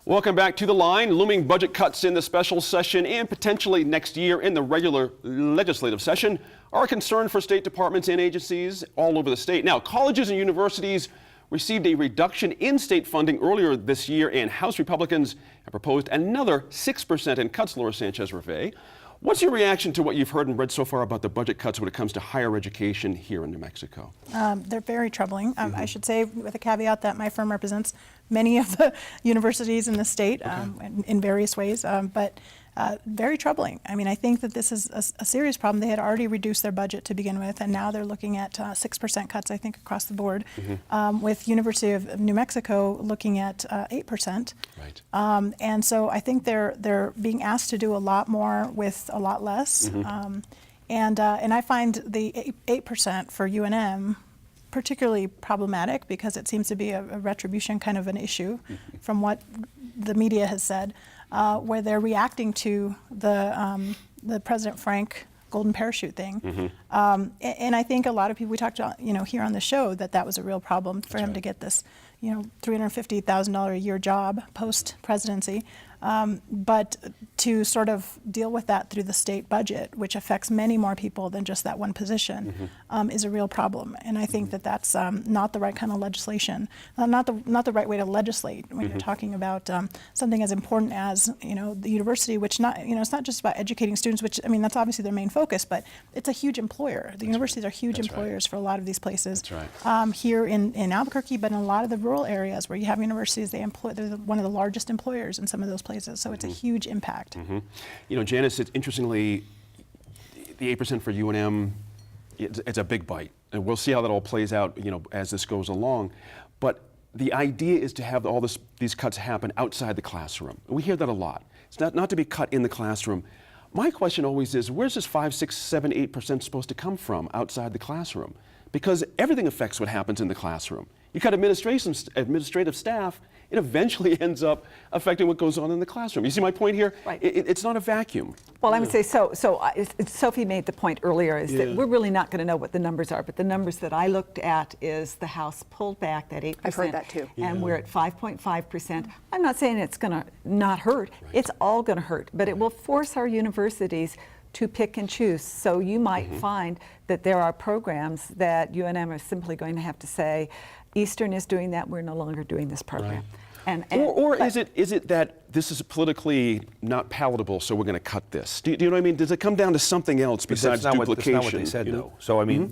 Welcome back to The Line. Looming budget cuts in the special session and potentially next year in the regular legislative session are a concern for state departments and agencies all over the state. Now, colleges and universities received a reduction in state funding earlier this year, and House Republicans have proposed another 6% in cuts, Laura Sanchez-Rivey. What's your reaction to what you've heard and read so far about the budget cuts when it comes to higher education here in New Mexico? They're very troubling. I should say, with a caveat, that my firm represents many of the universities in the state in various ways, but very troubling. I mean, I think that this is a serious problem. They had already reduced their budget to begin with, and now they're looking at 6% cuts, I think, across the board, with University of New Mexico looking at 8%. Right. And so I think they're being asked to do a lot more with a lot less. And I find the 8% for UNM particularly problematic because it seems to be a retribution kind of an issue from what the media has said, where they're reacting to the President Frank golden parachute thing. And I think a lot of people, we talked about, here on the show, that was a real problem for him to get this, $350,000 a year job post-presidency. But to sort of deal with that through the state budget, which affects many more people than just that one position, is a real problem. And I think that's not the right kind of legislation, not the right way to legislate when you're talking about something as important as the university, which it's not just about educating students, which that's obviously their main focus, but it's a huge employer. The universities are huge employers for a lot of these places. Here in Albuquerque, but in a lot of the rural areas where you have universities, they're one of the largest employers in some of those places. So it's a huge impact. Janice, interestingly, the 8% for UNM, it's a big bite. And we'll see how that all plays out, as this goes along. But the idea is to have all these cuts happen outside the classroom. We hear that a lot. It's not to be cut in the classroom. My question always is, where's this 5, 6, 7, 8% supposed to come from outside the classroom? Because everything affects what happens in the classroom. You cut administrative staff, it eventually ends up affecting what goes on in the classroom. You see my point here? Right. It's not a vacuum. Well, I would say Sophie made the point earlier is that we're really not going to know what the numbers are, but the numbers that I looked at is the House pulled back that 8%. I've heard that too. And we're at 5.5%. I'm not saying it's going to not hurt. It's all going to hurt, but it will force our universities to pick and choose. So you might find that there are programs that UNM is simply going to have to say, Eastern is doing that, we're no longer doing this program. Or is it that this is politically not palatable, so we're going to cut this? Do you know what I mean? Does it come down to something else besides duplication? That's not what they said, though. So, I mean,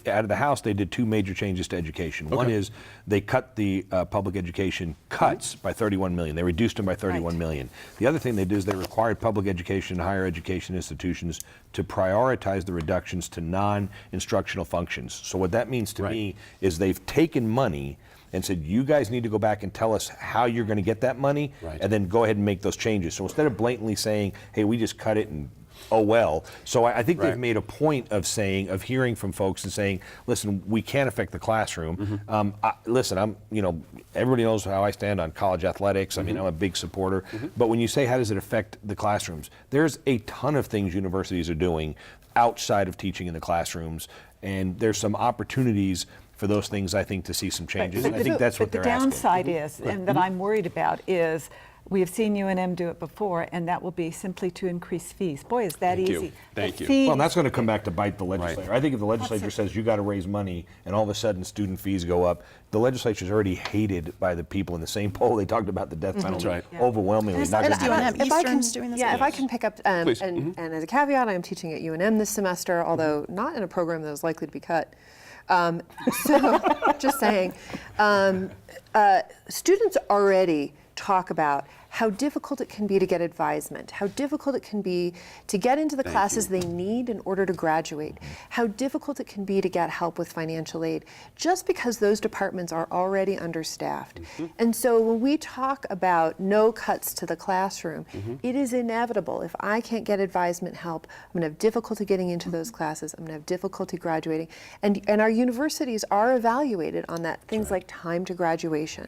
out of the House, they did two major changes to education. One is they cut the public education cuts by $31 million. They reduced them by $31 million. The other thing they did is they required public education and higher education institutions to prioritize the reductions to non-instructional functions. So what that means to me is they've taken money and said, you guys need to go back and tell us how you're going to get that money, and then go ahead and make those changes. So instead of blatantly saying, hey, we just cut it and oh well. So I think they've made a point of hearing from folks and saying, listen, we can't affect the classroom. Listen, everybody knows how I stand on college athletics. I mean, I'm a big supporter. But when you say, how does it affect the classrooms? There's a ton of things universities are doing outside of teaching in the classrooms, and there's some opportunities for those things, I think, to see some changes. And I think that's what they're asking. The downside is, and that I'm worried about, is we have seen UNM do it before, and that will be simply to increase fees. Boy, is that easy. Thank you. Well, that's going to come back to bite the legislature. I think if the legislature says you got to raise money, and all of a sudden student fees go up, the legislature is already hated by the people in the same poll. They talked about the death penalty overwhelmingly. If I can pick up, and as a caveat, I'm teaching at UNM this semester, although not in a program that is likely to be cut. So, just saying, students already talk about how difficult it can be to get advisement, how difficult it can be to get into the classes they need in order to graduate, how difficult it can be to get help with financial aid, just because those departments are already understaffed. And so when we talk about no cuts to the classroom, it is inevitable. If I can't get advisement help, I'm going to have difficulty getting into those classes, I'm going to have difficulty graduating. And our universities are evaluated on that, things like time to graduation.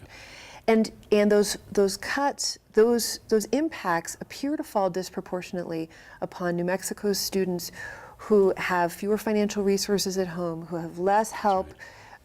And those cuts, those impacts appear to fall disproportionately upon New Mexico's students who have fewer financial resources at home, who have less help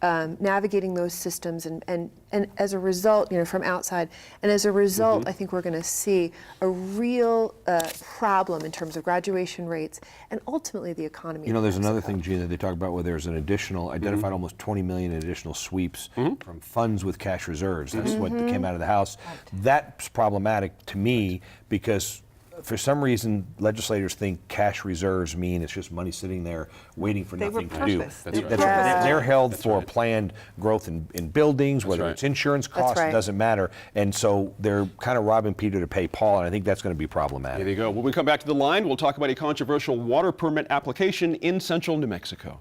navigating those systems, and as a result, from outside, and as a result, I think we're going to see a real problem in terms of graduation rates and ultimately the economy. There's of another Mexico. thing, Gina, that they talk about where there's an additional, identified almost 20 million in additional sweeps from funds with cash reserves. That's what came out of the House. That's problematic to me because for some reason, legislators think cash reserves mean it's just money sitting there waiting for They were nothing to do. purpose. That's right. They're held for right. planned growth in buildings, whether right. it's insurance costs, right. it doesn't matter. And so they're kind of robbing Peter to pay Paul, and I think that's going to be problematic. There you go. When we come back to the line, we'll talk about a controversial water permit application in central New Mexico.